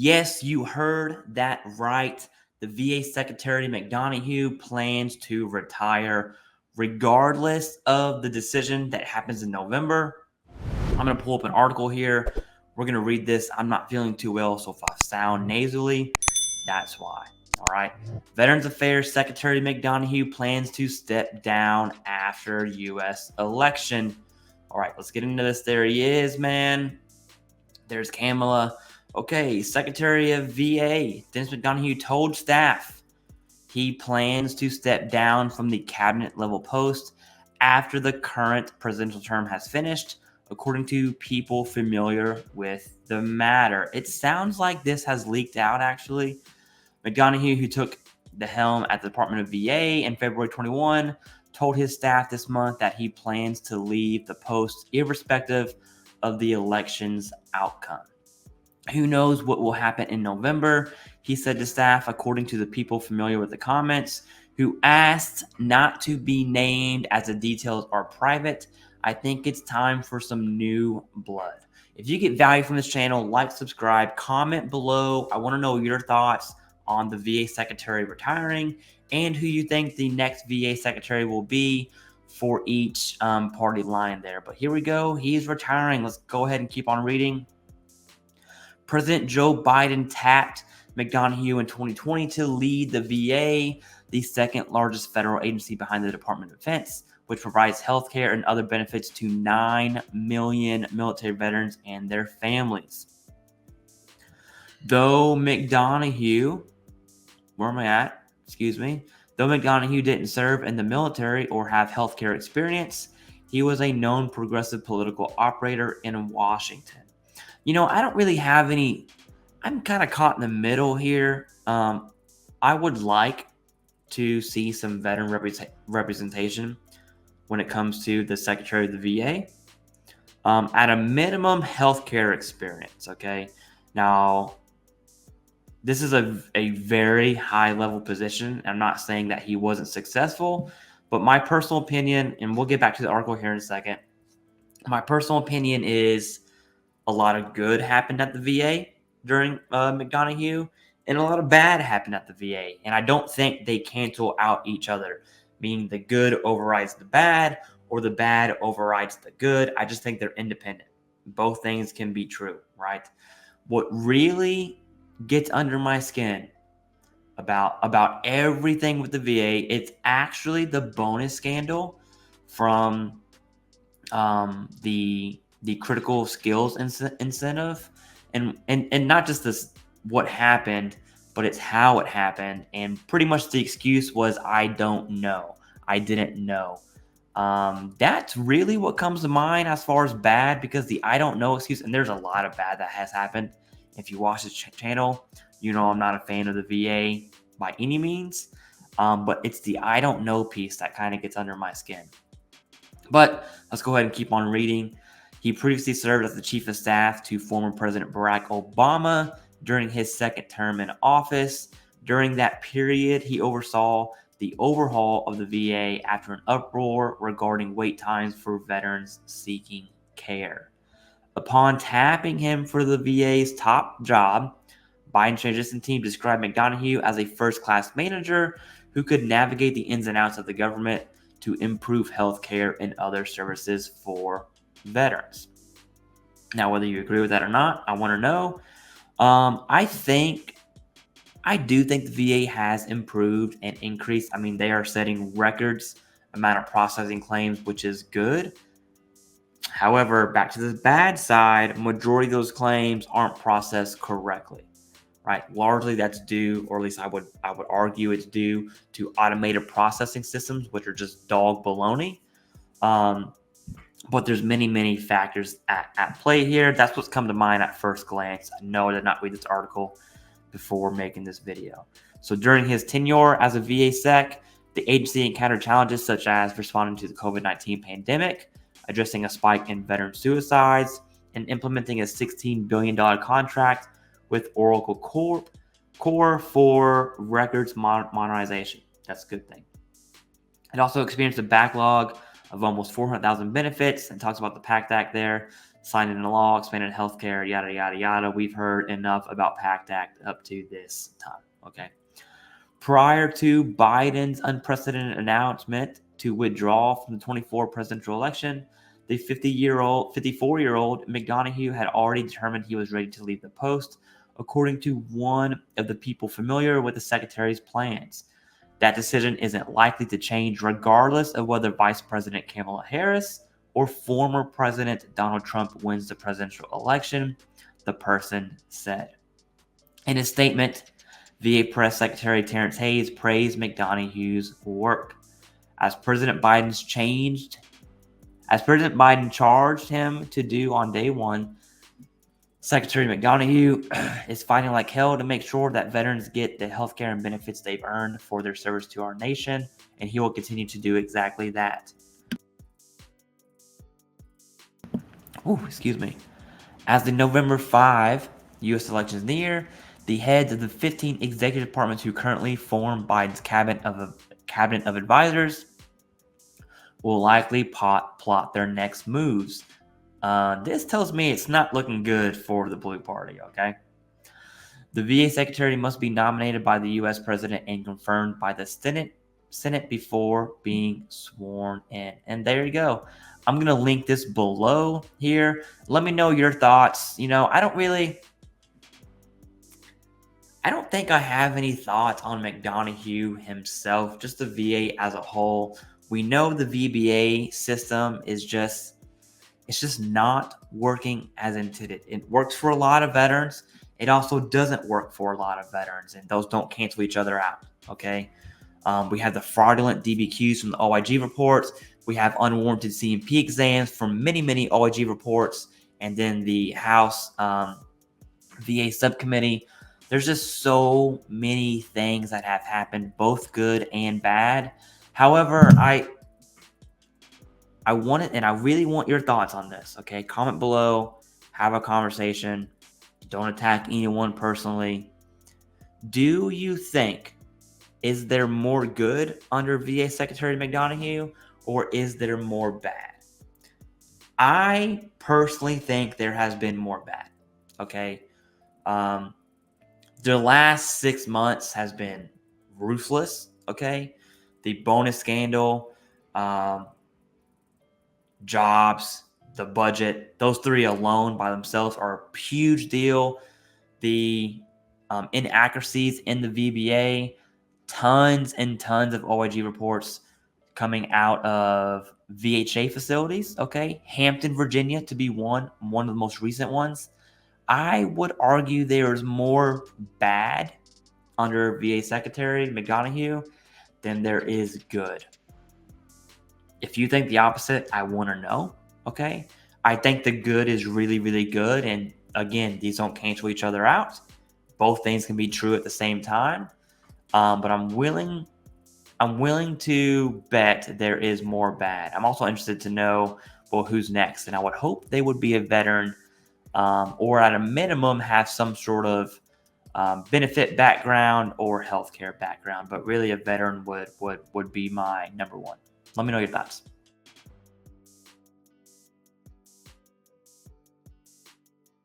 Yes, you heard that right. The VA Secretary McDonough plans to retire regardless of the decision that happens in November. I'm going to pull up an article here. We're going to read this. I'm not feeling too well, so if I sound nasally, that's why. All right. Veterans Affairs Secretary McDonough plans to step down after U.S. election. All right, let's get into this. There he is, man. There's Kamala. Okay, Secretary of VA Dennis McDonough told staff he plans to step down from the cabinet level post after the current presidential term has finished, according to people familiar with the matter. It sounds like this has leaked out, actually. McDonough, who took the helm at the Department of VA in February 21, told his staff this month that he plans to leave the post irrespective of the election's outcome. Who knows what will happen in November, he said to staff, according to the people familiar with the comments, who asked not to be named as the details are private. I think it's time for some new blood. If you get value from this channel, like, subscribe, comment below. I want to know your thoughts on the VA Secretary retiring and who you think the next VA Secretary will be for each party line there. But here we go. He's retiring. Let's go ahead and keep on reading. President Joe Biden tapped McDonough in 2020 to lead the VA, the second largest federal agency behind the Department of Defense, which provides health care and other benefits to 9 million military veterans and their families. Though McDonough, where am I at? Excuse me. Though McDonough didn't serve in the military or have healthcare experience, he was a known progressive political operator in Washington. You know, I don't really have any. I'm kind of caught in the middle here. I would like to see some veteran representation when it comes to the Secretary of the VA. At a minimum, healthcare experience. Okay, now this is a very high level position. I'm not saying that he wasn't successful, but my personal opinion, and we'll get back to the article here in a second. My personal opinion is a lot of good happened at the VA during McDonough, and a lot of bad happened at the VA. And I don't think they cancel out each other, meaning the good overrides the bad or the bad overrides the good. I just think they're independent. Both things can be true, right? What really gets under my skin about everything with the VA, it's actually the bonus scandal from the critical skills incentive, and not just this what happened, but it's how it happened. And pretty much the excuse was, I don't know, I didn't know. That's really what comes to mind as far as bad, because the I don't know excuse, and there's a lot of bad that has happened. If you watch this channel, you know I'm not a fan of the VA by any means, but it's the I don't know piece that kind of gets under my skin. But let's go ahead and keep on reading. He previously served as the chief of staff to former President Barack Obama during his second term in office. During that period, he oversaw the overhaul of the VA after an uproar regarding wait times for veterans seeking care. Upon tapping him for the VA's top job, Biden's transition team described McDonough as a first-class manager who could navigate the ins and outs of the government to improve health care and other services for veterans. Now, whether you agree with that or not, I want to know. I do think the VA has improved and increased. I mean, they are setting records amount of processing claims, which is good. However, back to the bad side, majority of those claims aren't processed correctly, right? Largely that's due, or at least I would argue it's due to automated processing systems, which are just dog baloney. But there's many factors at play here. That's what's come to mind at first glance. No, I did not read this article before making this video. So during his tenure as a VA Sec, the agency encountered challenges such as responding to the COVID-19 pandemic, addressing a spike in veteran suicides, and implementing a $16 billion contract with Oracle Core for records modernization. That's a good thing. It also experienced a backlog of almost 400,000 benefits, and talks about the PACT Act there. signed into law, expanded healthcare, yada, yada, yada. We've heard enough about PACT Act up to this time, okay? Prior to Biden's unprecedented announcement to withdraw from the 24 presidential election, the 54-year-old McDonough had already determined he was ready to leave the post, according to one of the people familiar with the secretary's plans. That decision isn't likely to change regardless of whether Vice President Kamala Harris or former President Donald Trump wins the presidential election, the person said. In a statement, VA Press Secretary Terrence Hayes praised McDonough's work. As President Biden charged him to do on day one, Secretary McDonough is fighting like hell to make sure that veterans get the health care and benefits they've earned for their service to our nation, and he will continue to do exactly that. Excuse me. As the November 5 U.S. elections near, the heads of the 15 executive departments who currently form Biden's cabinet of advisors will likely plot their next moves. This tells me it's not looking good for the Blue Party, okay? The VA secretary must be nominated by the U.S. president and confirmed by the Senate before being sworn in. And there you go. I'm going to link this below here. Let me know your thoughts. I don't think I have any thoughts on McDonough himself, just the VA as a whole. We know the VBA system is just not working as intended. It works for a lot of veterans. It also doesn't work for a lot of veterans, and those don't cancel each other out, okay? We have the fraudulent DBQs from the OIG reports. We have unwarranted CMP exams from many, many OIG reports, and then the House VA subcommittee. There's just so many things that have happened, both good and bad. However, I want it, and I really want your thoughts on this, okay? Comment below, have a conversation. Don't attack anyone personally. Do you think, is there more good under VA Secretary McDonough, or is there more bad? I personally think there has been more bad, okay? The last 6 months has been ruthless, okay? The bonus scandal, jobs, the budget, those three alone by themselves are a huge deal. The inaccuracies in the VBA, tons and tons of OIG reports coming out of VHA facilities, okay? Hampton, Virginia to be one of the most recent ones. I would argue there's more bad under VA Secretary McDonough than there is good. If you think the opposite, I want to know, okay? I think the good is really, really good. And again, these don't cancel each other out. Both things can be true at the same time. But I'm willing to bet there is more bad. I'm also interested to know, well, who's next? And I would hope they would be a veteran, or at a minimum have some sort of benefit background or healthcare background. But really, a veteran would be my number one. Let me know your thoughts.